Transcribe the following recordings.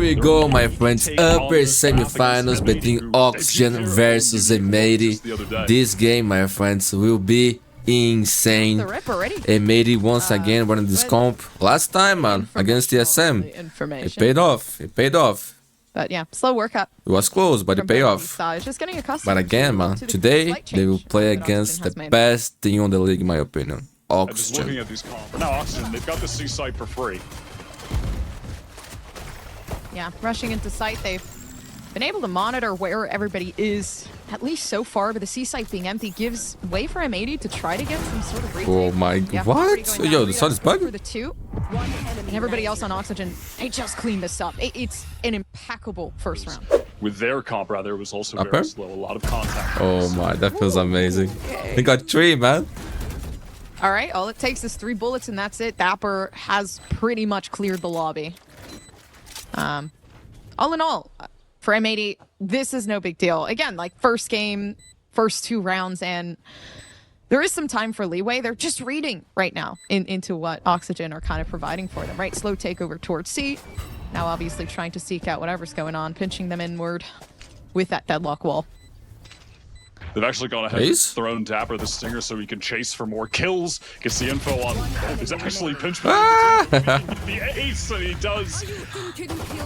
we go, my friends. Upper semifinals between Oxygen versus M80. This game, my friends, will be insane. M80 once again running this comp. Last time, man, against the SM. It paid off. It paid off. But yeah, slow workup. It was close, but it paid off. Just getting accustomed. But again, man, today they will play against the best team on the league, in my opinion. Oxygen. Just looking at these comps. Now, Oxygen, they've got the C site for free. Yeah, rushing into site, they've been able to monitor where everybody is, at least so far, but the C site being empty gives way for M80 to try to get some sort of retake. Oh my god, what? Yo, the sun is bugging. The two, and everybody else on Oxygen, they just cleaned this up. It's an impeccable first round. With their comp, rather, it was also very slow. A lot of contact. Oh my, that feels amazing. They got 3, man. All right, all it takes is 3 bullets and that's it. Dapper has pretty much cleared the lobby. All in all, for M80, this is no big deal. Again, like first game, first 2 rounds, and there is some time for leeway. They're just reading right now into what Oxygen are kind of providing for them, right? Slow takeover towards C. Now obviously trying to seek out whatever's going on, pinching them inward with that deadlock wall. They've actually gone ahead and thrown Dapper the Stinger so he can chase for more kills. Gets the info on he's actually pinch the ace, and he does.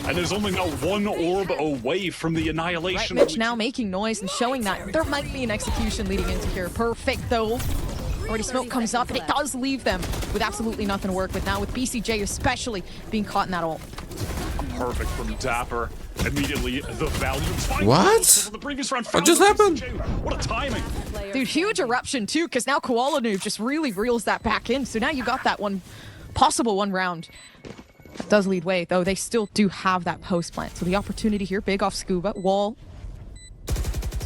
And there's only now 1 orb away from the annihilation. Right, Mitch now making noise and showing that there might be an execution leading into here. Perfect though. Already smoke comes up and it does leave them with absolutely nothing to work with. Now with BCJ especially being caught in that ult. Perfect from Dapper. Immediately the value. What? The previous round, what just happened? What a timing. Dude, huge eruption too, because now Koala Noob just really reels that back in. So now you got that possible one round. That does lead way, though they still do have that post plant. So the opportunity here, big off Scuba, wall.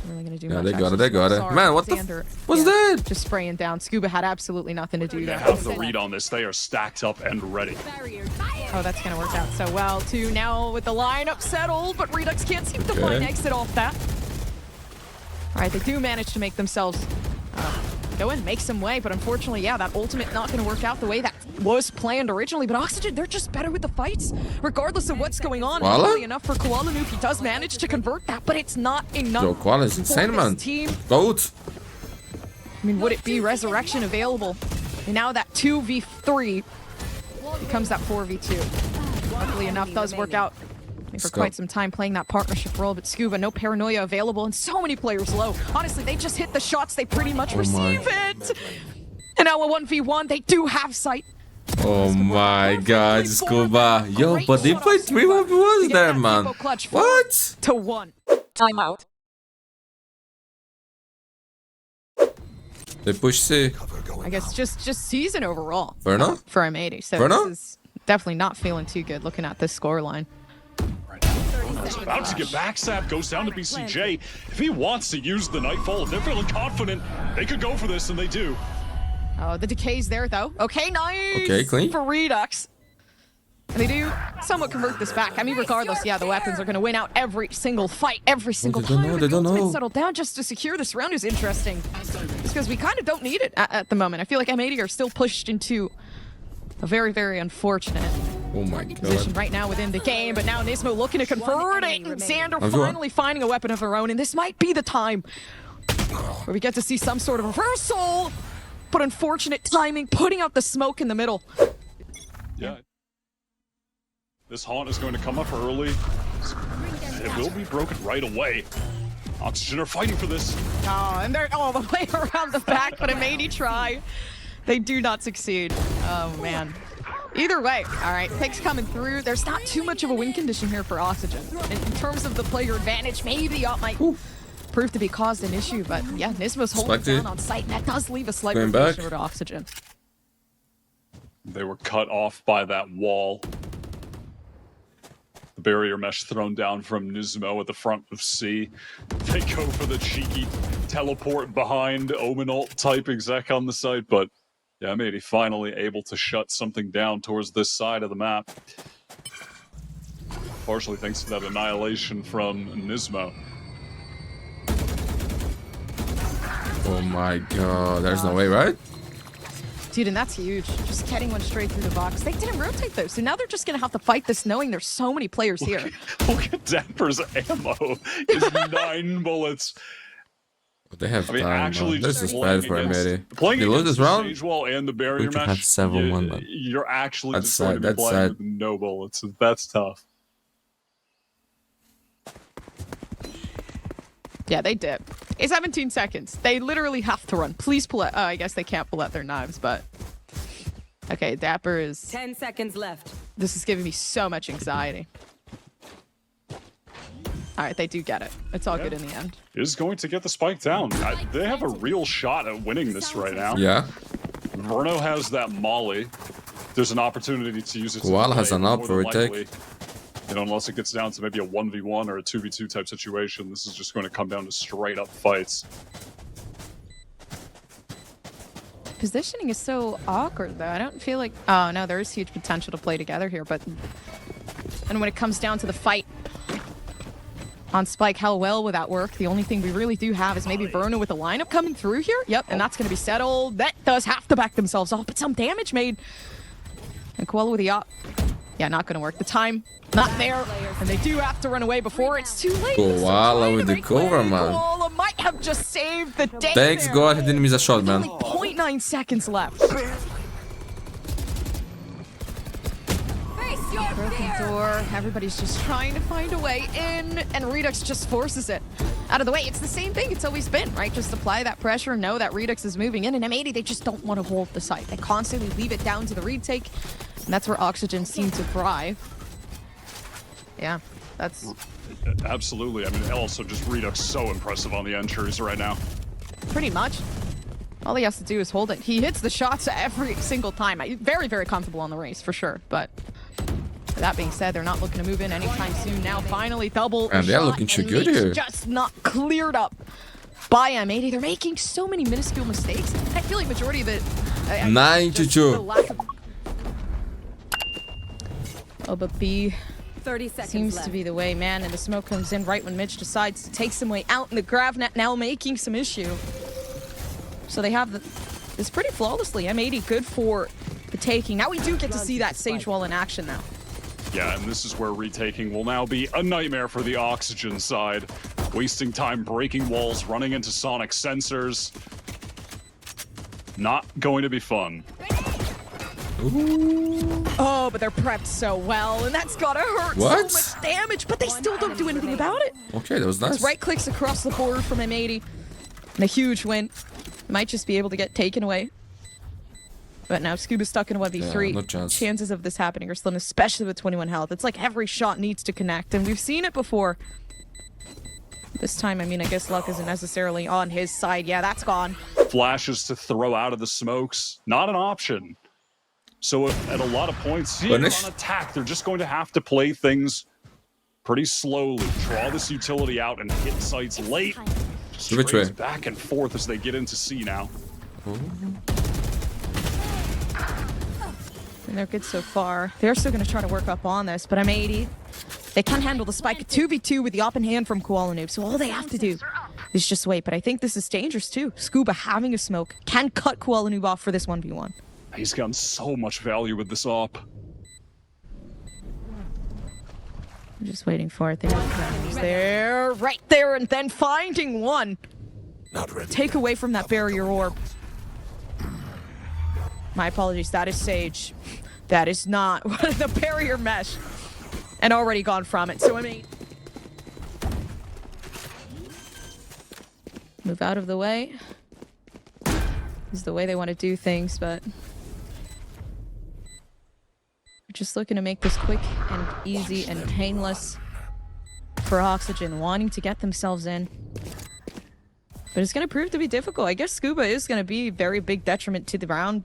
Really gonna do much, they got it. Man, what the what's that? Just spraying down. Scuba had absolutely nothing to do there. They have the read on this. They are stacked up and ready. Oh, that's gonna work out so well too. Now with the lineup settled, but Redux can't seem to find exit off that. All right, they do manage to make themselves go in, make some way, but unfortunately, yeah, that ultimate not gonna work out the way that was planned originally. But Oxygen, they're just better with the fights, regardless of what's going on. Really enough for Koala Noob, he does manage to convert that, but it's not enough. Yo, Koala is insane, man. Goat. I mean, would it be Resurrection available? And now that 2v3 becomes that 4v2. Luckily enough, does work out for quite some time playing that partnership role, but Scuba, no paranoia available, and so many players low. Honestly, they just hit the shots, they pretty much receive it! And now a 1v1, they do have sight. Oh my god, Scuba. Yo, but they played 3 1v1s there, man. What? To 1. Timeout. They push C. I guess just season overall for M80. So this is definitely not feeling too good looking at this scoreline. About to get backstab, goes down to BCJ. If he wants to use the Nightfall, if they're feeling confident, they could go for this, and they do. Oh, the decay's there, though. Okay, nice! Okay, clean. For Redux. And they do somewhat convert this back. I mean, regardless, yeah, the weapons are going to win out every single fight, every single time. They don't know. Settled down just to secure this round is interesting. Just because we kind of don't need it at the moment. I feel like M80 are still pushed into a very, very unfortunate position right now within the game, but now Nismo looking to convert it, and Xander finally finding a weapon of her own, and this might be the time where we get to see some sort of reversal, but unfortunate timing, putting out the smoke in the middle. Yeah. This haunt is going to come up early. It will be broken right away. Oxygen are fighting for this. Oh, and they're all the way around the back, but M80 try. They do not succeed. Oh, man. Either way, all right, picks coming through. There's not too much of a win condition here for Oxygen. In terms of the player advantage, maybe the op might prove to be caused an issue, but yeah, Nismo's holding down on site, and that does leave a slight rotation over to Oxygen. They were cut off by that wall. The barrier mesh thrown down from Nismo at the front of C. They go for the cheeky teleport behind Omen ult type exec on the side, but yeah, M80 finally able to shut something down towards this side of the map. Partially thanks to that annihilation from Nismo. Oh my god, there's no way, right? Dude, and that's huge. Just getting one straight through the box. They didn't rotate though, so now they're just gonna have to fight this knowing there's so many players here. Look at Dapper's ammo. It's 9 bullets. They have time. Actually, this is bad for M80. Playing they lose this round. Stage wall and the barrier we could have 7-1. You're actually that's just going to be that's playing sad. with no bullets. That's tough. Yeah, they dip. It's 17 seconds. They literally have to run. Please pull out. Oh, I guess they can't pull out their knives, but... Okay, Dapper is... 10 seconds left. This is giving me so much anxiety. Alright, they do get it. It's all good in the end. Is going to get the spike down. They have a real shot at winning this right now. Yeah. Verno has that molly. There's an opportunity to use it. Koala has an up for retake. You know, unless it gets down to maybe a 1v1 or a 2v2 type situation, this is just going to come down to straight up fights. Positioning is so awkward, though. I don't feel like... Oh, no, there is huge potential to play together here, but... And when it comes down to the fight on Spike, how well will that work? The only thing we really do have is maybe Verno with the lineup coming through here. Yep, and that's going to be settled. That does have to back themselves off, but some damage made. And Koala with the op. Yeah, not going to work. The time... Not there, and they do have to run away before it's too late. Koala with the cover, man. Koala might have just saved the day. Thanks God, he didn't miss a shot, man. Only 0.9 seconds left. Broken door. Everybody's just trying to find a way in, and Redux just forces it out of the way. It's the same thing it's always been, right? Just apply that pressure, know that Redux is moving in, and M80, they just don't want to hold the site. They constantly leave it down to the retake, and that's where Oxygen seem to thrive. Yeah, that's... Absolutely. I mean, also just Redux so impressive on the entries right now. Pretty much. All he has to do is hold it. He hits the shots every single time. Very, very comfortable on the race, for sure. But that being said, they're not looking to move in anytime soon. Now, finally, double and they're looking too good here. Just not cleared up by M80. They're making so many minuscule mistakes. I feel like majority of it... 9-2. Oh, but B... 30 seconds seems left. to be the way, man, and the smoke comes in right when Mitch decides to take some way out, and the Gravnet now making some issue. So they have this pretty flawlessly. M80 good for the taking. Now we do get to see that Sage Wall in action now. Yeah, and this is where retaking will now be a nightmare for the Oxygen side. Wasting time breaking walls, running into sonic sensors. Not going to be fun. Ooh. Oh, but they're prepped so well, and that's gotta hurt what? so much damage, but they still don't do anything about it. Okay, that was nice. It's right clicks across the board from M80. And a huge win. Might just be able to get taken away. But now Scuba's stuck in a 1v3. Yeah, no chance. Chances of this happening are slim, especially with 21 health. It's like every shot needs to connect, and we've seen it before. This time, I mean, I guess luck isn't necessarily on his side. Yeah, that's gone. Flashes to throw out of the smokes, not an option. So at a lot of points here on attack, they're just going to have to play things pretty slowly. Draw this utility out and hit sites late. Which way? Back and forth as they get into C now. And they're good so far. They're still going to try to work up on this, but M80, they can handle the spike. 2v2 with the up in hand from Koala Noob, so all they have to do is just wait. But I think this is dangerous too. Scuba having a smoke can cut Koala Noob off for this 1v1. He's gotten so much value with this op. I'm just waiting for it. There, right there, and then finding one. Not ready. Take away from that barrier orb. My apologies, that is Sage. That is not the barrier mesh. And already gone from it, so I mean... Move out of the way. This is the way they want to do things, but... Just looking to make this quick and easy and painless for Oxygen, wanting to get themselves in. But it's going to prove to be difficult. I guess Scuba is going to be a very big detriment to the round.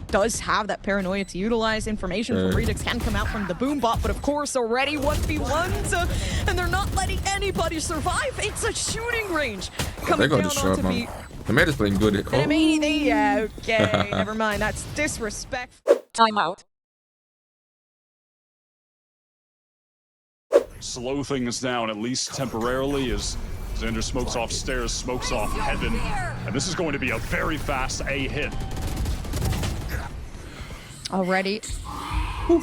Does have that paranoia to utilize. Information from Redux can come out from the boom bot, but of course already 1v1s, and they're not letting anybody survive. It's a shooting range coming down onto B. The mate is playing good. And immediately, yeah, okay, never mind. That's disrespectful. Timeout. Slow things down, at least temporarily, as Xander smokes off stairs, smokes off heaven. And this is going to be a very fast A hit. Already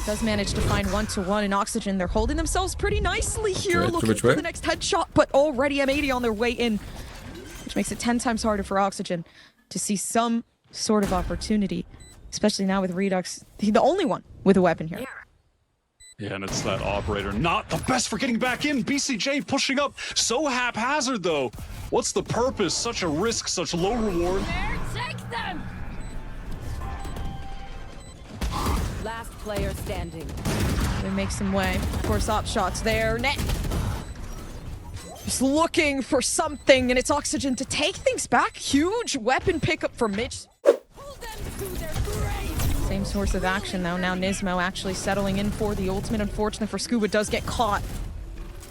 does manage to find 1-to-1 in Oxygen. They're holding themselves pretty nicely here, looking for the next headshot, but already M80 on their way in, which makes it 10 times harder for Oxygen to see some sort of opportunity, especially now with Redux, the only one with a weapon here. Yeah, and it's that operator not the best for getting back in. BCJ pushing up so haphazard, though. What's the purpose? Such a risk, such low reward. Take them. Last player standing. They make some way. Of course, op shots there. Net. Just looking for something, and it's Oxygen to take things back. Huge weapon pickup for Mitch. Same source of action though. Now Nismo actually settling in for the ultimate. Unfortunately for Scuba, does get caught.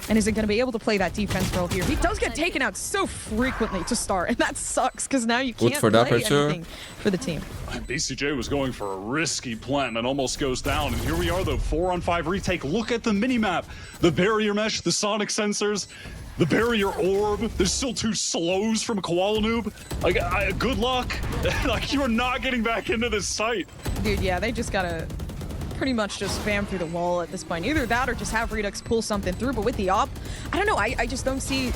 And isn't going to be able to play that defense role here. He does get taken out so frequently to start, and that sucks because now you can't play anything for the team. BCJ was going for a risky plant and almost goes down. And here we are, though, 4-on-5 retake. Look at the minimap. The barrier mesh, the sonic sensors, the barrier orb. There's still 2 slows from Koala Noob. Like, good luck. Like, you are not getting back into this site. Dude, yeah, they just gotta pretty much just spam through the wall at this point. Either that or just have Redux pull something through. But with the op, I don't know. I just don't see,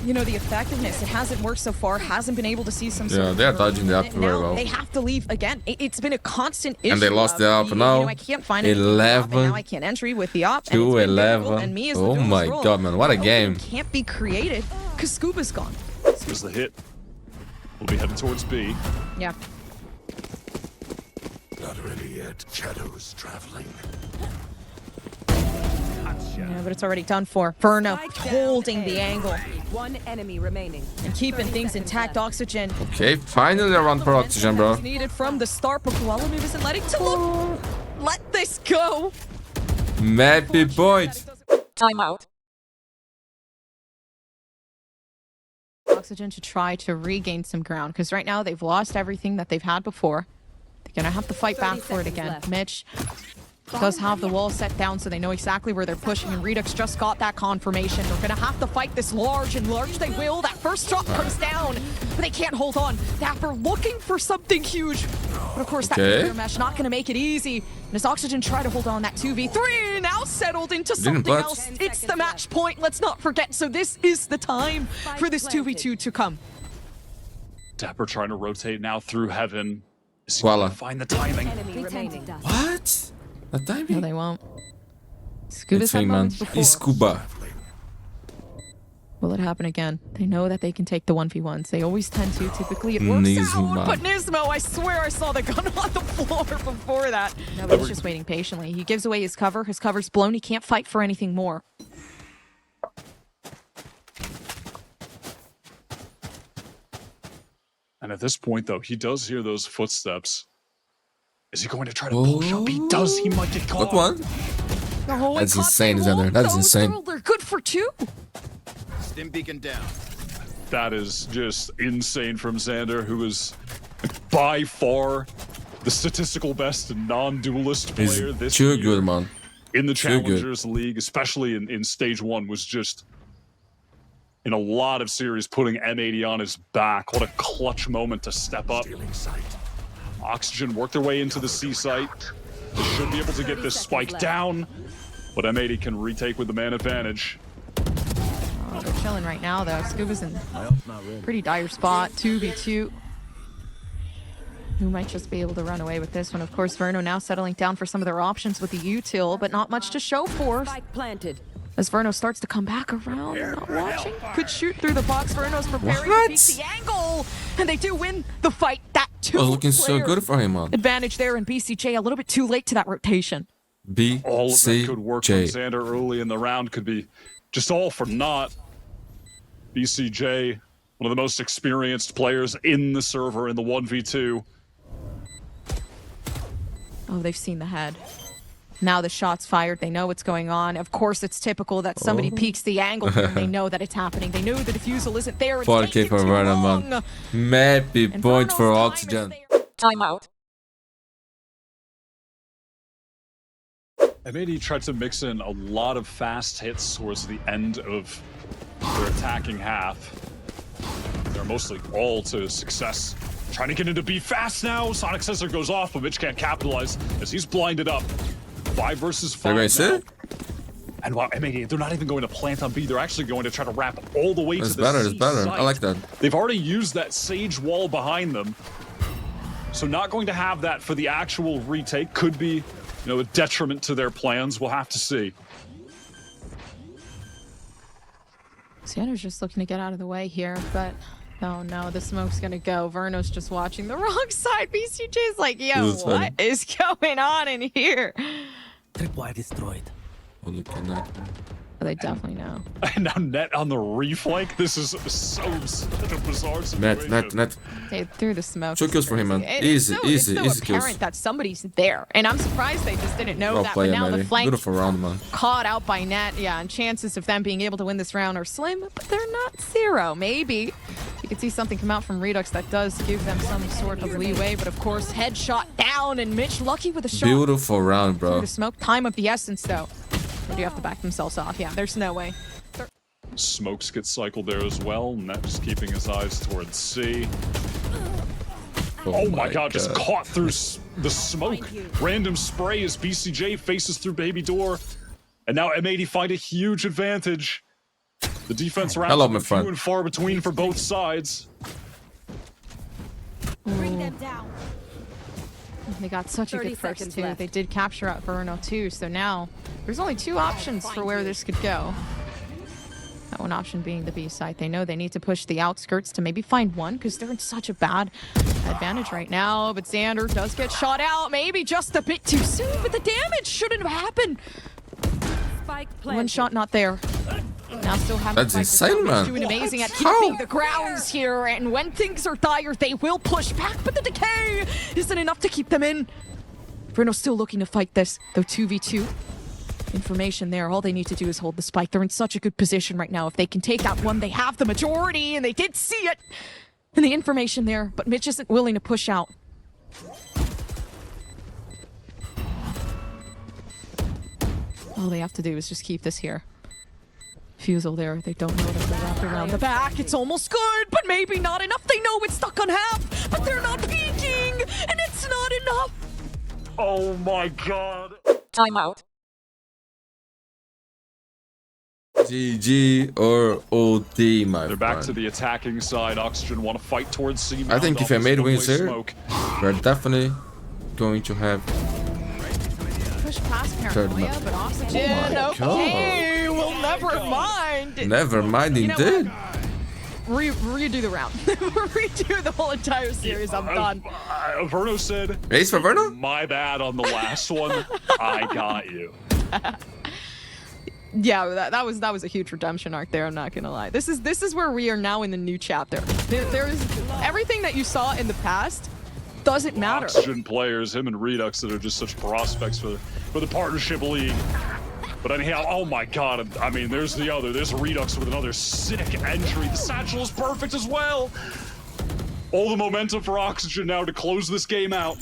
you know, the effectiveness. It hasn't worked so far. Hasn't been able to see some sort of they're dodging the op very well. They have to leave again. It's been a constant issue. And they lost the op now. You know, I can't find 11. Now I can't entry with the op. 2-11. And me as the oh my god, man. What a game. Can't be created because Scuba's gone. Here's the hit. We'll be heading towards B. Yeah. Not ready yet. Shadows traveling. Yeah, but it's already done for. Verno holding the angle. 1 enemy remaining. And keeping things intact. Oxygen. Okay, finally a run for Oxygen, bro. Needed from the start, but Koala Noob isn't letting to let this go. Maybe point. Timeout. Oxygen to try to regain some ground, because right now they've lost everything that they've had before. They're gonna have to fight back for it again. Left. Mitch does have the wall set down, so they know exactly where they're pushing, and Redux just got that confirmation. They're gonna have to fight this large, and large they will. That first shot comes down, but they can't hold on. Dapper looking for something huge. But of course, that barrier mesh not gonna make it easy. And as Oxygen try to hold on that 2v3, now settled into something else. It's the match point, let's not forget. So this is the time for this 2v2 to come. Dapper trying to rotate now through heaven. Voila. Find the timing. What? The timing? No, they won't. Scuba's had moments before. It's Scuba. Will it happen again? They know that they can take the 1v1s. They always tend to. Typically, it works out. But Nismo, I swear I saw the gun on the floor before that. No, but he's just waiting patiently. He gives away his cover. His cover's blown. He can't fight for anything more. And at this point, though, he does hear those footsteps. Is he going to try to push up? He does. He might get caught. Good one. Oh, that's insane, Xander. That's insane. They're good for 2. Stim beacon down. That is just insane from Xander, who is by far the statistical best non-duelist player this year. Too good, man. In the Challengers League, especially in Stage 1, was just in a lot of series putting M80 on his back. What a clutch moment to step up. Oxygen work their way into the C site. They should be able to get this spike down, but M80 can retake with the man advantage. Oh, they're chilling right now, though. Scuba's in pretty dire spot. 2v2. Who might just be able to run away with this one? Of course, Verno now settling down for some of their options with the util, but not much to show for. Spike planted. As Verno starts to come back around, not watching. Could shoot through the box. Verno's preparing to beat the angle. And they do win the fight. That 2 looking so good for him, man. Advantage there in BCJ. A little bit too late to that rotation. All of that could work from Xander early in the round. Could be just all for naught. BCJ, one of the most experienced players in the server in the 1v2. Oh, they've seen the head. Now the shot's fired. They know what's going on. Of course, it's typical that somebody peeks the angle here. And they know that it's happening. They know the defusal isn't there. It's 4K for Verno, man. Maybe point for Oxygen. Timeout. M80 tried to mix in a lot of fast hits towards the end of their attacking half. They're mostly all to success Trying to get into B fast now. Sonic Sensor goes off, but Mitch can't capitalize as he's blinded up. 5 versus 5 now. And wow, M80, they're not even going to plant on B. They're actually going to try to wrap all the way to the better, C it's better. site. I like that. They've already used that Sage wall behind them. So not going to have that for the actual retake. Could be, you know, a detriment to their plans. We'll have to see. Xander's just looking to get out of the way here, but oh no, the smoke's gonna go. Verno's just watching the wrong side. BCJ's like, yo, what is going on in here? Tripwire destroyed. Oh, look at that. They definitely know. And now Net on the reflank. This is such a bizarre situation. Net. They threw the smoke. 2 kills for him, man. Easy It's so kills. apparent that somebody's there, and I'm surprised they just didn't know Well that. played, But now the Matty. flank Beautiful round, man. caught out by Net. Yeah, and chances of them being able to win this round are slim, but they're not zero. Maybe you can see something come out from Redux that does give them some sort of leeway, but of course, headshot down, and Mitch lucky with a shot. Beautiful round, bro. The smoke, time of the essence, though. They do have to back themselves off. Yeah, there's no way. Smokes get cycled there as well. Net just keeping his eyes towards C. Oh my god, just caught through the smoke. Random spray as BCJ faces through baby door. And now M80 find a huge advantage. The defense rounds are few and far between for both sides. Bring them down. They got such a good first two. Left. They did capture out Verno too, so now there's only 2 options for where this could go. That one option being the B site. They know they need to push the outskirts to maybe find one because they're in such a bad advantage right now. But Xander does get shot out, maybe just a bit too soon, but the damage shouldn't have happened. One shot not there. Now still having That's insane, man. Doing amazing at keeping the grounds here, and when things are dire, they will push back, but the decay isn't enough to keep them in. Bruno's still looking to fight this, though 2v2. Information there. All they need to do is hold the spike. They're in such a good position right now. If they can take that one, they have the majority, and they did see it. And the information there, but Mitch isn't willing to push out. All they have to do is just keep this here. Fusel there. They don't know that they're wrapped around the back. It's almost good, but maybe not enough. They know it's stuck on half, but they're not peeking, and it's not enough. Oh my god. Timeout. GG or OT, my friend. They're back to the attacking side. Oxygen want to fight towards C. I think if M80 wins here, we're definitely going to have push past Paranoia, but Oxygen, okay, well, never mind. Never mind, indeed. Redo the round. Redo the whole entire series. I'm done. Verno said, Ace for Verno? My bad on the last one. I got you. Yeah, that was a huge redemption arc there. I'm not gonna lie. This is where we are now in the new chapter. There is everything that you saw in the past doesn't matter. Oxygen players, him and Redux, that are just such prospects for the partnership league. But anyhow, oh my god, I mean, there's Redux with another sick entry. The satchel is perfect as well. All the momentum for Oxygen now to close this game out.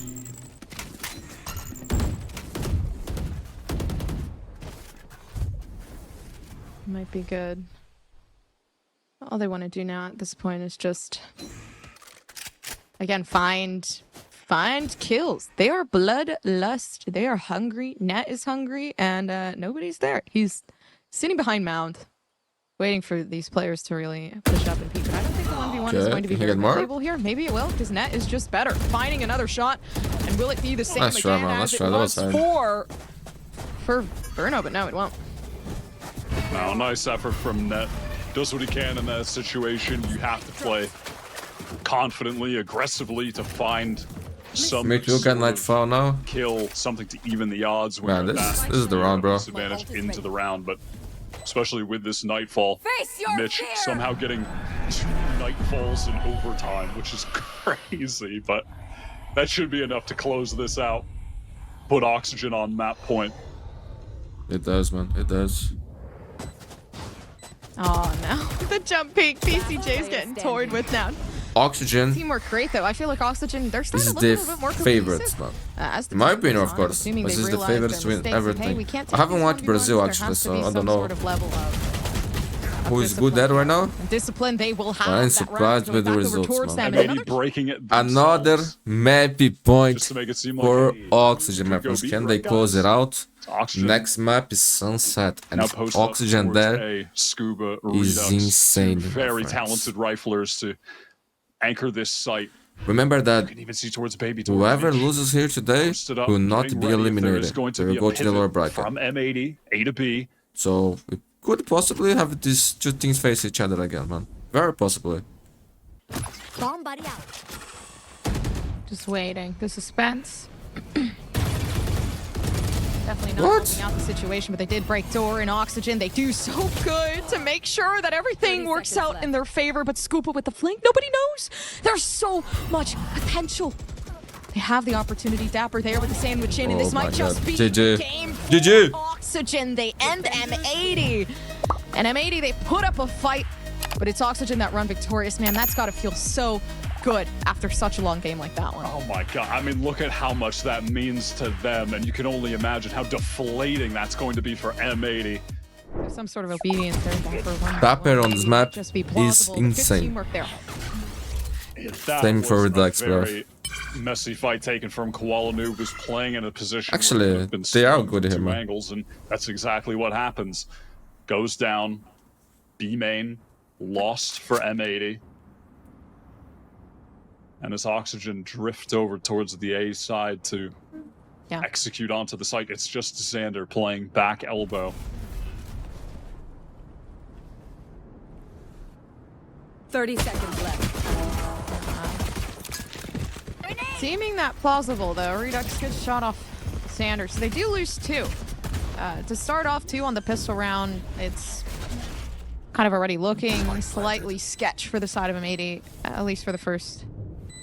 Might be good. All they want to do now at this point is just, again, find kills. They are bloodlust. They are hungry. Net is hungry, and nobody's there. He's sitting behind Mound, waiting for these players to really push up and peek. But I don't think the 1v1 is going to be very valuable here. Maybe it will, because Net is just better. Finding another shot, and will it be the same again as it was for Verno? But no, it won't. Now, nice effort from Net. Does what he can in that situation. You have to play confidently, aggressively to find some nightfall now. Kill, something to even the odds. Man, this is the round, bro. Disadvantage into the round, but especially with this Nightfall, Mitch somehow getting 2 Nightfalls in overtime, which is crazy, but that should be enough to close this out. Put Oxygen on map point. It does, man. It does. Oh no, the jump peak BCJ's getting toyed with now. Oxygen. Teamwork great though. I feel like Oxygen, they're starting to look a little bit more favorites, man. In my opinion, of course. This is the favorites to win everything. I haven't watched Brazil actually, so I don't know. Sort of level of who is good at right now. Discipline, they will have I'm that surprised round with the going back over results, towards man. them. M80 breaking it Another themselves, map point just to make it seem like, for hey, Oxygen, my could go friends. beat Can right, they close guys? it out? Oxygen. Next map is Sunset, and Now post up Oxygen towards there A, Scuba, is Redux, insane, two my very friends. talented riflers to anchor this site. Remember that You can even see towards Baby Door. whoever loses here today Posted up, will not getting be ready if there is eliminated. going to They be will a go to the pivot lower bracket. from M80, A to B. So we could possibly have these two teams face each other again, man. Very possibly. Bomb buddy out. Just waiting. The suspense. Definitely not What? helping out the situation, but they did break door in Oxygen. They do so good to make sure that everything 30 works seconds out left. in their favor, but Scoopa with the flank, nobody knows. There's so much potential. They have the opportunity. Dapper there with the sandwich in, and this Oh my might just God. be GG. game for GG. Oxygen. They end M80. And M80, they put up a fight, but it's Oxygen that run victorious. Man, that's got to feel so good after such a long game like that one. Oh my god, I mean, look at how much that means to them, and you can only imagine how deflating that's going to be for M80. There's some sort of obedience there. Dapper on this map Just be is plausible. Good insane. teamwork there. That Same for was Redux, a bro. very messy fight taken from Koala Noob, who's playing in a position Actually, where he could have been they are stunned good from here, two man. angles, and that's exactly what happens. Goes down, B main, lost for M80. And as Oxygen drift over towards the A side to Yeah. execute onto the site, it's just Xander playing back elbow. 30 seconds left. Seeming that plausible, though. Redux gets shot off Sanders. So they do lose two. To start off, too, on the pistol round, it's kind of already looking slightly sketch for the side of M80, at least for the first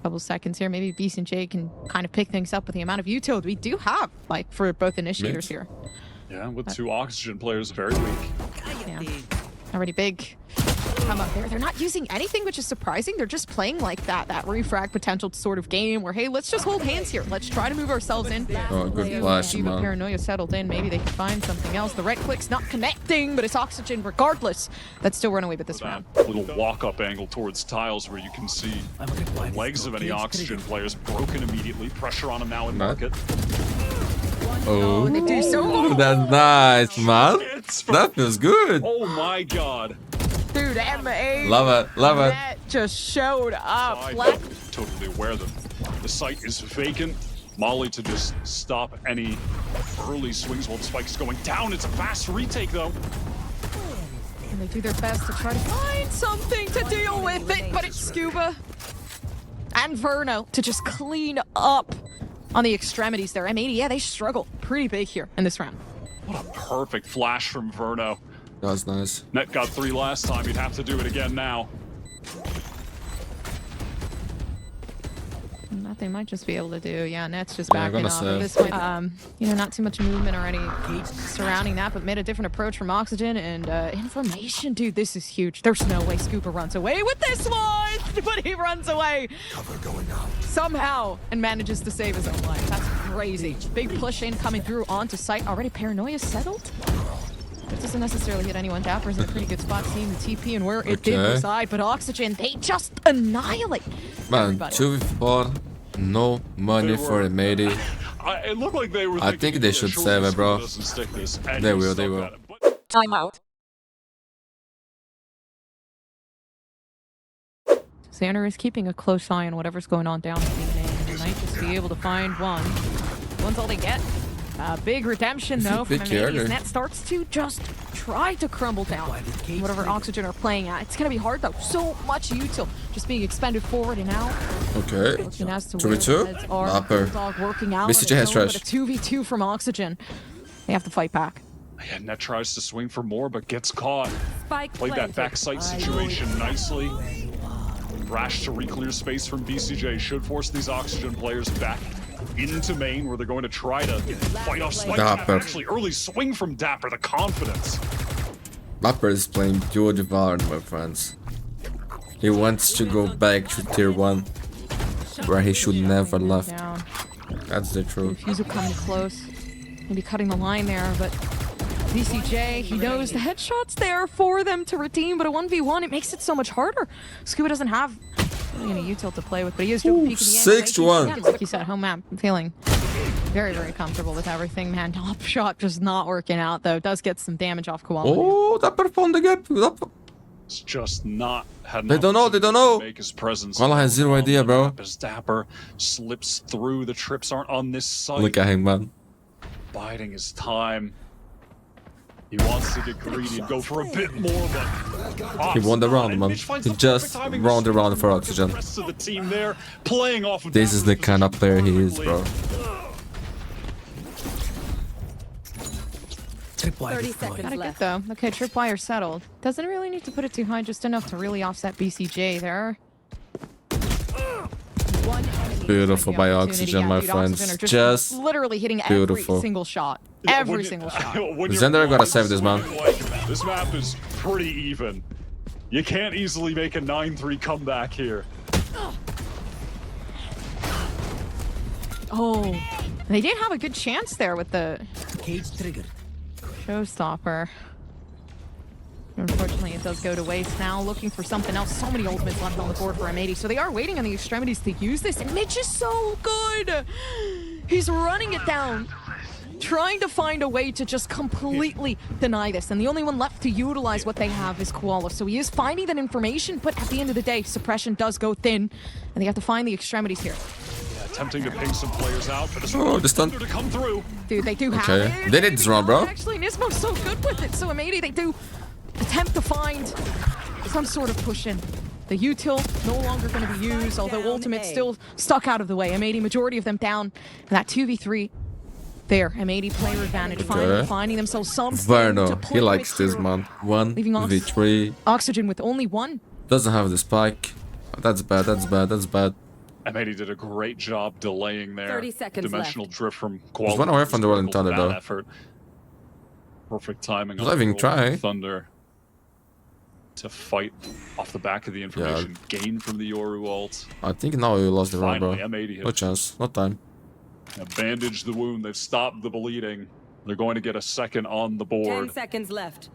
couple seconds here. Maybe Beast and J can kind of pick things up with the amount of util we do have, like, for both initiators here. Yeah, with two Oxygen players very weak. Yeah. Already big come up there. They're not using anything, which is surprising. They're just playing like that refrag potential sort of game where, hey, let's just hold hands here. Let's try to move ourselves in. Oh, good flash, Even man. Paranoia settled in. Maybe they can find something else. The right click's not connecting, but it's Oxygen regardless. That's still run away with this round. That little walk-up angle towards tiles where you can see the legs of any Oxygen players broken immediately. Pressure on them now in market. Oh, They do so that's nice, man. That feels good. Oh my god. Dude, M8. Love it, love it. That just showed up. I'm Black totally aware that the site is vacant. Molly to just stop any early swings while the spike's going down. It's a fast retake though. And they do their best to try to find something to deal with it, but it's Scuba and Verno to just clean up on the extremities there. M80, yeah, they struggle pretty big here in this round. What a perfect flash from Verno. That was nice. Net got 3 last time. He'd have to do it again now. That they might just be able to do. Yeah, Net's just Yeah, I'm backing gonna off say. at this point. Not too much movement already surrounding that, but made a different approach from Oxygen and information. Dude, this is huge. There's no way Scooper runs away with this one, but he runs away somehow and manages to save his own life. That's crazy. Big push in coming through onto site. Already Paranoia settled. It doesn't necessarily hit anyone. Dapper's in a pretty good spot, seeing the TP and where it did Okay. reside, but Oxygen, they just annihilate Man, everybody. 2v4, no money for M80. It looked like they were I think they should save it, bro. They will, they will. Timeout. Xander is keeping a close eye on whatever's going on down in the lane. They might just be able to find one. One's all they get. Big redemption, though, from big M80 here, as Net starts to just try to crumble down. Whatever Oxygen are playing at. It's going to be hard, though. So much util just being expended forward and out. Okay. Looking as to 2v2? where the heads are. Dapper. Bulldog working out. VCT on has its own, trash. but a 2v2 from Oxygen. They have to fight back. Yeah, Net tries to swing for more, but gets caught. Spike Played that planted. backside situation nicely. Rash to re-clear space from BCJ should force these Oxygen players back into main, where they're going to try to fight off Spike. Dapper. Actually, early swing from Dapper, the confidence. Dapper is playing good Valorant, my friends. He wants to go back to tier 1, where he should never left. Down. That's the truth. Fusel coming close. Maybe cutting the line there, but VCJ, he knows the headshot's there for them to redeem, but a 1v1, it makes it so much harder. Scuba doesn't have really any util to play with, but he is doing the peek in the angle. 6-1. Like you said, home map, I'm feeling very, very comfortable with everything, man. Top shot just not working out, though. Does get some damage off Koala. Oh, dapper from the gap. It's just not had They don't know, they don't know. Make his presence. Koala has zero idea, bro. As Dapper slips through, the trips aren't on this side. Look at him, man. Biding his time. He wants to get greedy and go for a bit more, but He won the round, man. He just won the round for Oxygen. The rest of the team there playing off of This is the kind of player he is, bro. 30 seconds Gotta get left. though. Okay, tripwire settled. Doesn't really need to put it too high, just enough to really offset BCJ there. Beautiful by Opportunity. Oxygen, Yeah, my dude, friends. Oxygen are Just literally hitting beautiful. every single shot. Yeah, Every single shot. Xander gotta save this, man. This map is pretty even. You can't easily make a 9-3 comeback here. Oh, they did have a good chance there with the Cage triggered. showstopper. Unfortunately, it does go to waste now. Looking for something else. So many ultimates left on the board for M80. So they are waiting on the extremities to use this. And Mitch is so good. He's running it down. Trying to find a way to just completely deny this. And the only one left to utilize what they have is Koala. So he is finding that information. But at the end of the day, suppression does go thin. And they have to find the extremities here. Attempting to ping some players out for this the stun. to come through. Dude, they do have Okay. it. They did this round, bro. Actually, Nismo's so good with it. So M80, they do attempt to find some sort of push in. The util no longer going to be used, although ultimate's still stuck out of the way. M80, majority of them down. And that 2v3 there. M80 player advantage, finally finding themselves something to Verno, play he likes with this, here. man. Leaving off 1v3. Oxygen with only one. Doesn't have the spike. That's bad, that's bad, that's bad. M80 did a great job delaying there. 30 seconds Dimensional left. drift from Quality. He's one away from the Rolling Thunder, though. Effort. Perfect timing. He's on not even the Rolling trying. Thunder to fight off the back of the information gained from the Yoru ult. I think now we lost the round, bro. Finally, M80 No has chance, no time. bandaged the wound. They've stopped the bleeding. They're going to get a second on the board. 10 seconds left.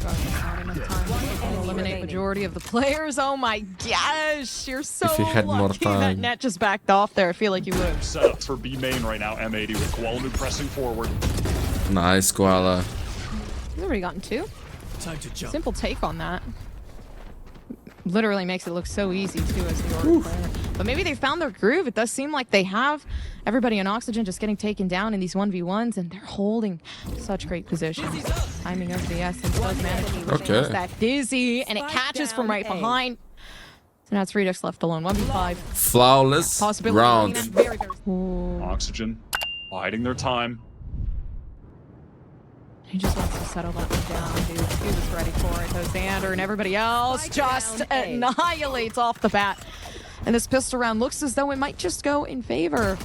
Not enough time to eliminate majority of the players. Oh my gosh, you're so If he had more lucky that time. net just backed off there. I feel like you would. Set up for B main right now. M80 with Kualanu pressing forward. Nice, Koala. He's already gotten two. Time to jump. Simple take on that. Literally makes it look so easy too as the order player. But maybe they found their groove. It does seem like they have. Everybody on Oxygen just getting taken down in these 1v1s, and they're holding such great position. Timing of the essence does manage to Okay. that dizzy, and it catches from right behind. So now it's Redux left alone. 1v5. Flawless Possibility. round. Very, very. Ooh. Oxygen biding their time. He just wants to settle that one down, dude. He was ready for it. Though Xander and everybody else just annihilates off the bat. And this pistol round looks as though it might just go in favor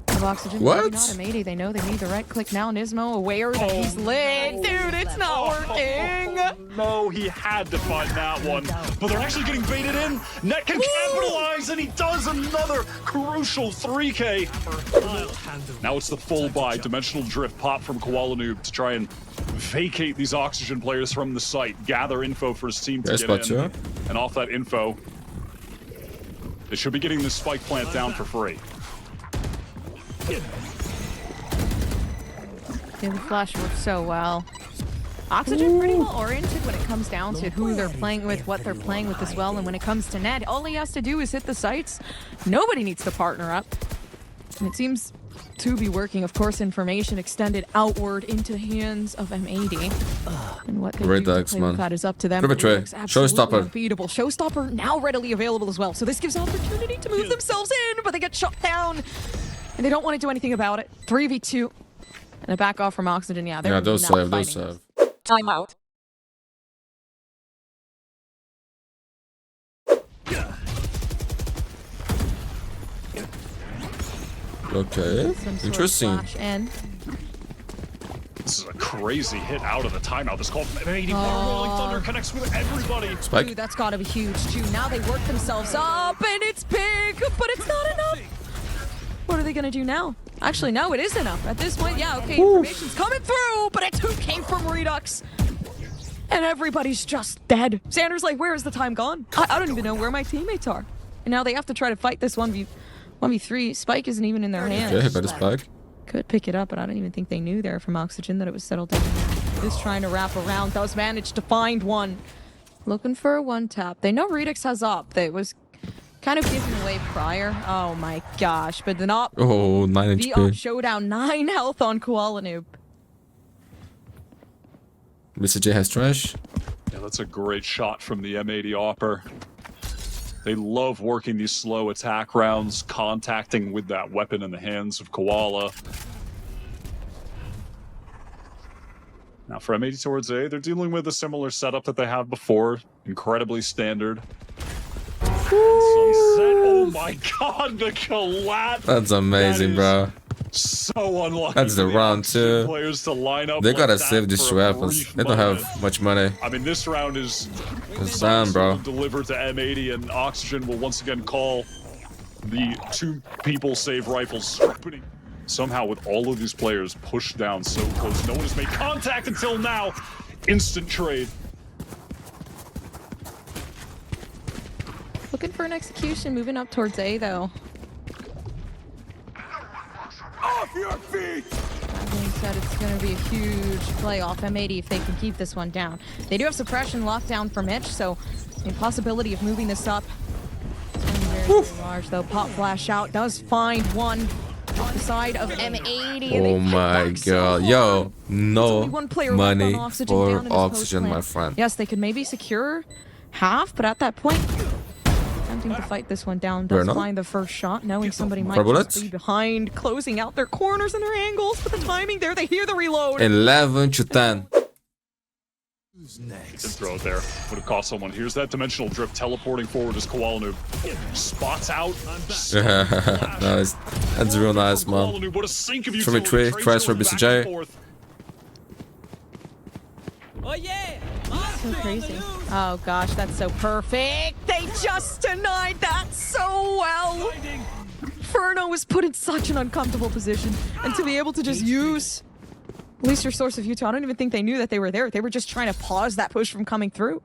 of Oxygen. What? Maybe not M80. They know they need the right click now. Nismo aware that he's lit. Dude, it's not working. No, he had to find that one. But they're actually getting baited in. Net can capitalize, and he does another crucial 3K. Now it's the full buy. Dimensional drift pop from Koala Noob to try and vacate these Oxygen players from the site. Gather info for his team to Yes, get but in. yeah. And off that info, they should be getting this spike plant down for free. Yeah, the flash works so well. Oxygen pretty well oriented when it comes down to who they're playing with, what they're playing with as well. And when it comes to Ned, all he has to do is hit the sites. Nobody needs to partner up. And it seems to be working. Of course, information extended outward into the hands of M80. And what they Great do to decks, play with man. that is up to them. Private tray. Redux absolutely Showstopper. unbeatable. Showstopper now readily available as well. So this gives opportunity to move themselves in, but they get shut down. And they don't want to do anything about it. 3v2. And a back off from Oxygen. Yeah, they're Yeah, those not save, those fighting save. Timeout. Okay, some sort of interesting. flash in. This is a crazy hit out of the timeout. This called M80 Rolling Thunder connects with everybody. Spike. Dude, that's gotta be huge too. Now they work themselves up, and it's big, but it's not enough. they gonna do now? Actually, no, it is enough. At this point, yeah, okay, information's coming through, but a 2 came from Redux. And everybody's just dead. Xander's like, where is the time gone? I don't even know where my teammates are. And now they have to try to fight this 1v3. Spike isn't even in their hands. Okay, better Spike. Could pick it up, but I don't even think they knew there from Oxygen that it was settled down. Just trying to wrap around. Does manage to find one. Looking for a 1-tap. They know Redux has op. That was kind of given away prior. Oh my gosh. But the op. Oh, 9 the HP. op showdown. 9 health on Koala Noob. VCT has trash. Yeah, that's a great shot from the M80 Opper. They love working these slow attack rounds, contacting with that weapon in the hands of Koala. Now for M80 towards A, they're dealing with a similar setup that they have before. Incredibly standard. Sunset. Oh my god, the collapse! That's amazing, bro. So unlucky. That's the round too. Players to line up They like gotta that save these for a weapons. brief They don't moment. have much money. I mean, this round is It's done, bro. delivered to M80, and Oxygen will once again call the 2 people save rifles. Somehow, with all of these players pushed down so close, no one has made contact until now. Instant trade. Looking for an execution. Moving up towards A, though. Off your feet! That being said, it's going to be a huge play off M80 if they can keep this one down. They do have suppression locked down for Mitch, so the possibility of moving this up is going to be very, very large, though. Pop flash out does find one off the side of M80. And Oh my god. Yo, no only one player money left on Oxygen for down in this Oxygen, post my plan. friend. Yes, they could maybe secure half, but at that point, attempting to fight this one down, does find the first shot, knowing somebody might just be behind, closing out their corners and their angles, but the timing there, they hear the reload. 11 to 10. Who's next? Good throw it there. Would have caught someone. Here's that dimensional drift teleporting forward as Koala Noob spots out. Nice. That's real nice, man. Koala Noob, what a sink of Show me utility. three. Tries for Trades BCJ. back and forth. Oh yeah! So crazy. Oh gosh, that's so perfect. They just denied that so well. Furno was put in such an uncomfortable position, and to be able to just use at least your source of util, I don't even think they knew that they were there. They were just trying to pause that push from coming through.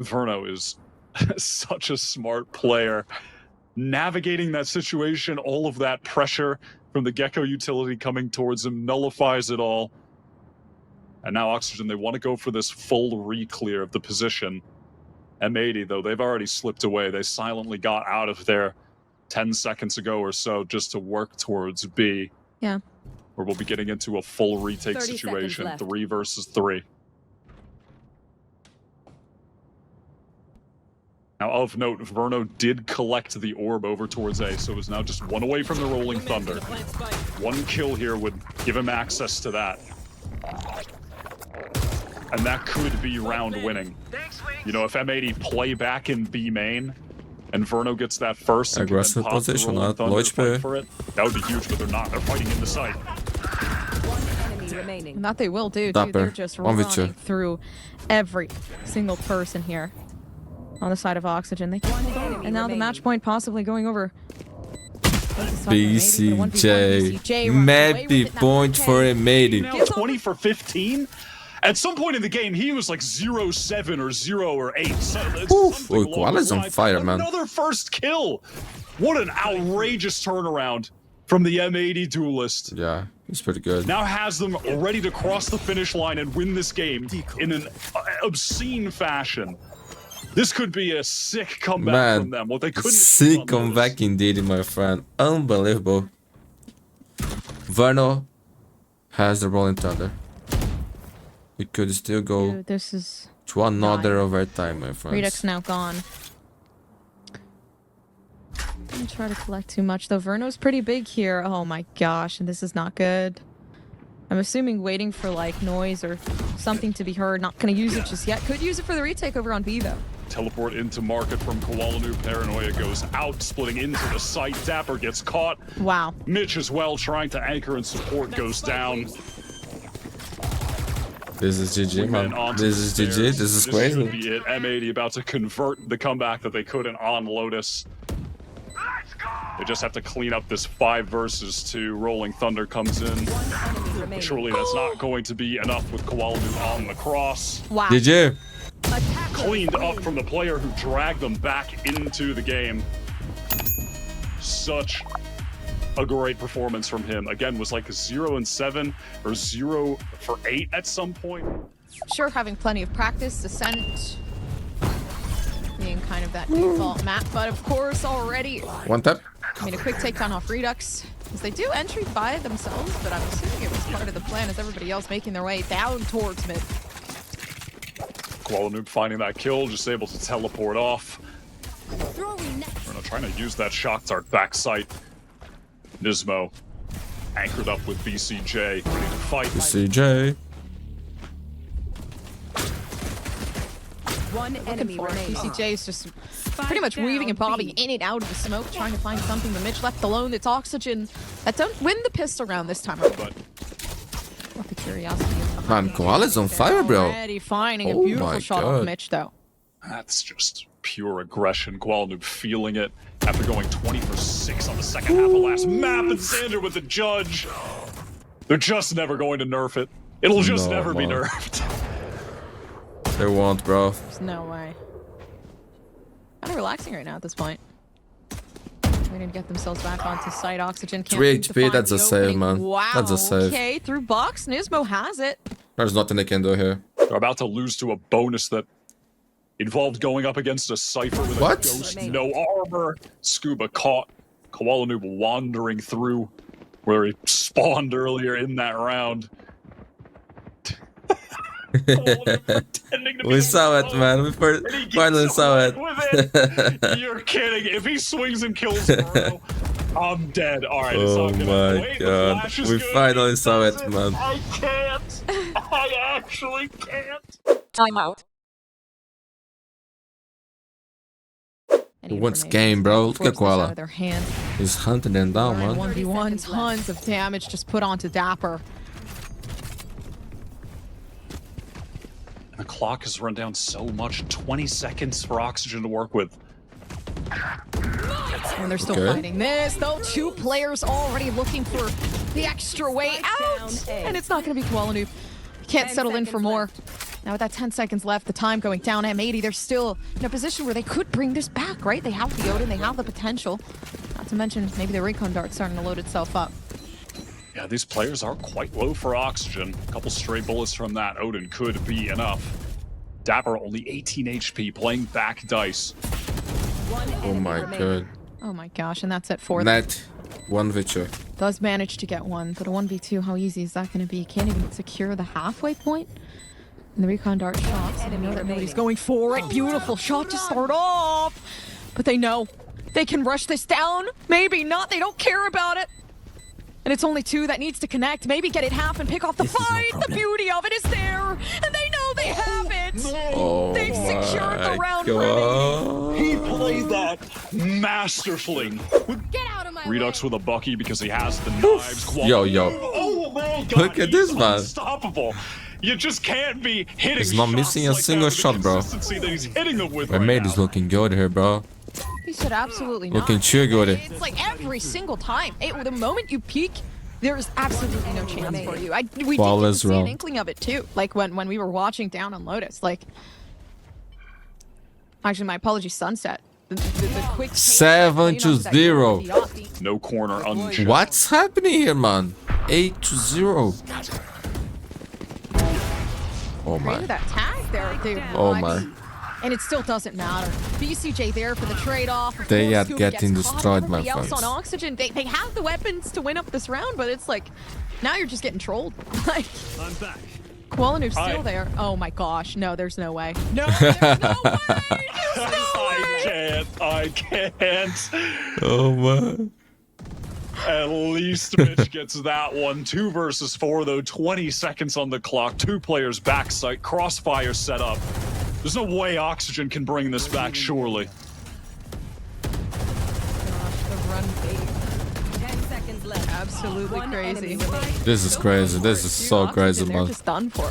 Verno is such a smart player. Navigating that situation, all of that pressure from the Gecko utility coming towards him nullifies it all. And now Oxygen, they want to go for this full re-clear of the position. M80, though, they've already slipped away. They silently got out of there 10 seconds ago or so just to work towards B. Yeah. Where we'll be getting into a full retake 30 situation, seconds left. 3 versus 3. Now, of note, Verno did collect the orb over towards A, so is now just 1 away from the Rolling Thunder. 1 kill here would give him access to that. And that could be round winning. You know, if M80 play back in B main, and Verno gets that first, and Aggressive can then pop the position, Rolling low Thunder to fight HP. for it, that would be huge, but they're not. They're fighting in the site. One enemy remaining. And that they will do, Dapper. dude. They're just 1v2. running through every single person here on the side of Oxygen. They and now the match point possibly going over. BCJ. Mappy point for M80. Now 20 for 15. At some point in the game, he was like 0-7 or 0 or 8. Oof. Oh, Koala's on fire, man. Another first kill. What an outrageous turnaround from the M80 duelist. Yeah, he's pretty good. Now has them ready to cross the finish line and win this game in an obscene fashion. This could be a sick comeback from them. What they couldn't sick comeback indeed, my friend. Unbelievable. Verno has the Rolling Thunder. We could still go Dude, this is to another overtime, my friends. Redux now gone. I'm gonna try to collect too much though. Verno's pretty big here. Oh my gosh, and this is not good. I'm assuming waiting for like noise or something to be heard. Not gonna use it just yet. Could use it for the retake over on B though. Teleport into market from Koala Noob. Paranoia goes out, splitting into the site. Dapper gets caught. Wow. Mitch as well, trying to anchor and support, goes down. This is GG, man. This is GG. This is This crazy. should be it. M80 about to convert the comeback that they couldn't on Lotus. They just have to clean up this 5 versus 2. Rolling Thunder comes in. Surely that's not going to be enough with Kuala on the cross. Wow. GG. Cleaned up from the player who dragged them back into the game. Such a great performance from him. Again, was like 0-7 or 0 for 8 at some point. Sure, having plenty of practice, Ascent being kind of that default map, but of course already, One tap. I mean, a quick takedown off Redux, because they do entry by themselves, but I'm assuming it was part of the plan as everybody else making their way down towards mid. Kuala Noob finding that kill, just able to teleport off. Throwing next. We're not trying to use that shock dart backside. Nismo anchored up with BCJ, ready to fight. CJ. One enemy For it. remaining. PCJ is just pretty much weaving and bobbing in and out of the smoke, trying to find something. The Mitch left alone. It's Oxygen that don't win the pistol round this time around. But What the curiosity is behind Man, it. Koala's on fire, bro. Already finding a Oh beautiful my shot God. off Mitch, though. that's just pure aggression. Kuala Noob feeling it after going 20 for 6 on the second half of last map. And Sander with the judge. They're just never going to nerf it. It'll just No, never be man. nerfed. They won't, bro. There's no way. Kind of relaxing right now at this point. Waiting to get themselves back onto site. Oxygen can't 3 seem to HP, find that's the a save, opening. man. Wow. That's a save. Okay, through box, Nismo has it. There's nothing they can do here. They're about to lose to a bonus that involved going up against a Cypher with What? a ghost, no armor. Scuba caught Kuala Noob wandering through where he spawned earlier in that round. We saw it, man. We finally saw it. You're kidding. If he swings and kills bro, I'm dead. All right, it's Oh not gonna my wait, the God. flash is We good. finally He saw does it, man. I can't. I actually can't. Timeout. Any wants information game, bro. is Look at forced out Koala. of their hands. He's hunting them down, man. 1v1, tons of damage just put onto Dapper. And the clock has run down so much. 20 seconds for Oxygen to work with. And they're still Okay. fighting this, though. 2 players already looking for the extra way out. And it's not going to be Kuala Noob. Can't 10 settle in for seconds more. left. Now with that 10 seconds left, the time going down, M80, they're still in a position where they could bring this back, right? They have the Odin, they have the potential. Not to mention, maybe the Recon Dart starting to load itself up. Yeah, these players are quite low for Oxygen. A couple stray bullets from that Odin could be enough. Dapper only 18 HP, playing back dice. One Oh enemy my remaining. God. Oh my gosh, and that's it for them. Net 1v2. Does manage to get one, but a 1v2, how easy is that going to be? Can't even secure the halfway point. And the Recon Dart shots, and I know that nobody's going for it. Beautiful shot to start off. But they know they can rush this down. Maybe not, they don't care about it. And it's only 2 that needs to connect. Maybe get it half and pick off the This is no fight. The problem. beauty of it is there. And they know they have it. Oh They've secured the my round God. He played that masterfully. Get out of my Redux way. with a Bucky because he has the knives. Yo, yo. Oh my God, Look at this, he's man. Unstoppable. You just can't be hitting He's not shots missing a like single that with shot, the bro. consistency that he's hitting them with My right mate now. is looking good here, bro. He said absolutely not. Looking too good. It's like every single time. The moment you peek, there's absolutely no chance for you. We Ball did get to is see an wrong. inkling of it too. Like when we were watching down on Lotus. Like, actually, my apologies, Sunset. The quick take 7-0. No corner unchecked. What's happening here, man? 8-0. Oh Created my. that tag there. Oh my. And it still doesn't matter. BCJ there for the trade-off. Of They course, are Scuba getting gets caught. destroyed, my Everybody else friends. on Oxygen. They have the weapons to win up this round, but it's like, now you're just getting trolled. Like, I'm back. Kuala Noob's Hi. still there. Oh my gosh. No, there's no way. No, there's no way. There's no way. I can't. Oh my. At least Mitch gets that one. 2 versus 4, though. 20 seconds on the clock. 2 players backside. Crossfire set up. There's no way Oxygen can bring this back, surely. Gosh, the run bait. 10 seconds left. Absolutely One crazy. enemy remaining. This is crazy. This is so crazy, Oxygen, they're man. just done for.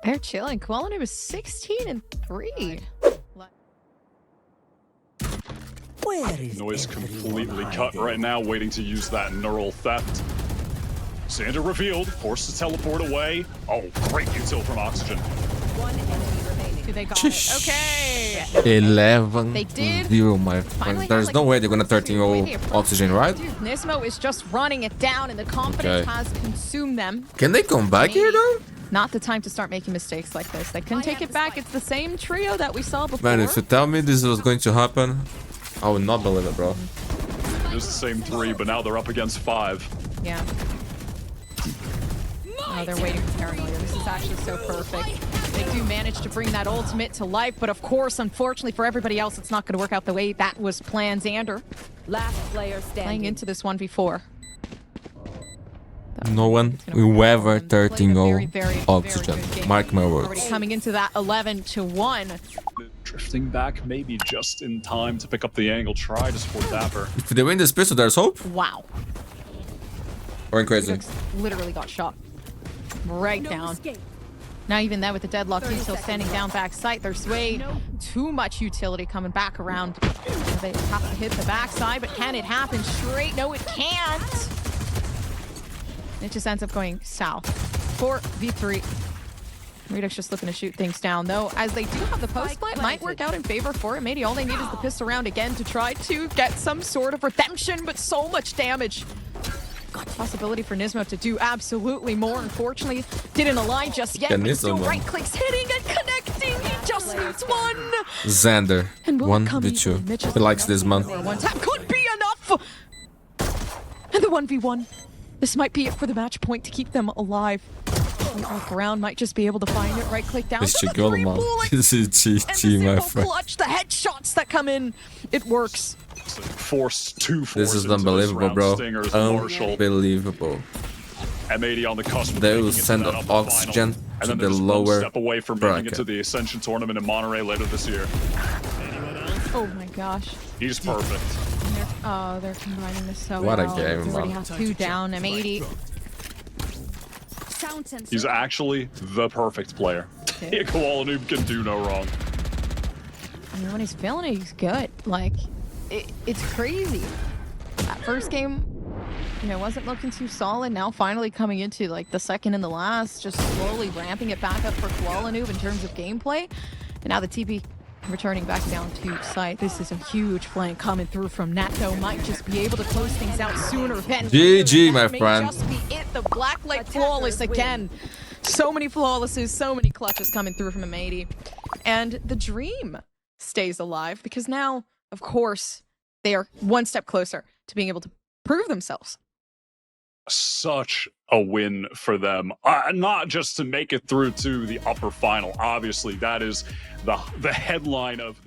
They're chilling. Quality was 16-3. Noise completely cut right now, waiting to use that neural theft. Xander revealed, forced to teleport away. Oh, great util from Oxygen. One enemy remaining. They got it. Okay. 11-0, my friend. There's no way they're gonna 13-0 Oxygen, right? Dude, Nismo is just running it down, and the confidence has consumed them. Can they come back here, though? Not the time to start making mistakes like this. They can take it back. It's the same trio that we saw before. Man, if you tell me this was going to happen, I would not believe it, bro. It was the same 3, but now they're up against 5. Yeah. Oh, they're waiting for Paranoia. This is actually so perfect. They do manage to bring that ultimate to life, but of course, unfortunately for everybody else, it's not going to work out the way that was planned. Xander Last player standing. playing into this 1v4. No one will ever 13-0 Oxygen. Mark my words. Already coming into that 11-1. Drifting back maybe just in time to pick up the angle. Try to support Dapper. If they win this pistol, there's hope. Wow. Going crazy. Literally got shot right down. Now even then with the deadlock, he's still standing down back side. There's way too much utility coming back around. They have to hit the backside, but can it happen straight? No, it can't. It just ends up going south. 4v3. Redux just looking to shoot things down, though, as they do have the post plant, might work out in favor for it. Maybe all they need is the piss around again to try to get some sort of redemption, but so much damage. Possibility for Nismo to do absolutely more. Unfortunately, didn't align just yet. But still right clicks hitting and connecting. He just needs one. Xander, 1v2. He likes this man. One tap could be enough. And the 1v1. This might be it for the match point to keep them alive. Walk around, might just be able to find it. Right click down. This should go, man. This is GG, my friend. Clutch, the headshots that come in. It works. This is unbelievable, bro. Unbelievable. M80 on the cusp. They will send Oxygen to the lower step away from moving into the Ascension tournament in Monterey later this year. Oh my gosh. He's perfect. They're combining this so what well. A game, They already man. have 2 down. M80. He's actually the perfect player. Koala Noob can do no wrong. I mean, when he's feeling it, he's good. Like, it's crazy. That first game, you know, wasn't looking too solid. Now finally coming into like the second and the last, just slowly ramping it back up for Koala Noob in terms of gameplay. And now the TP returning back down to site. This is a huge flank coming through from Nato. Might just be able to close things out sooner than GG, my may friend. Just be it. The Blacklight flawless again. So many flawlesses, so many clutches coming through from M80. And the dream stays alive because now, of course, they are one step closer to being able to prove themselves. Such a win for them, not just to make it through to the upper final. Obviously, that is the headline of this.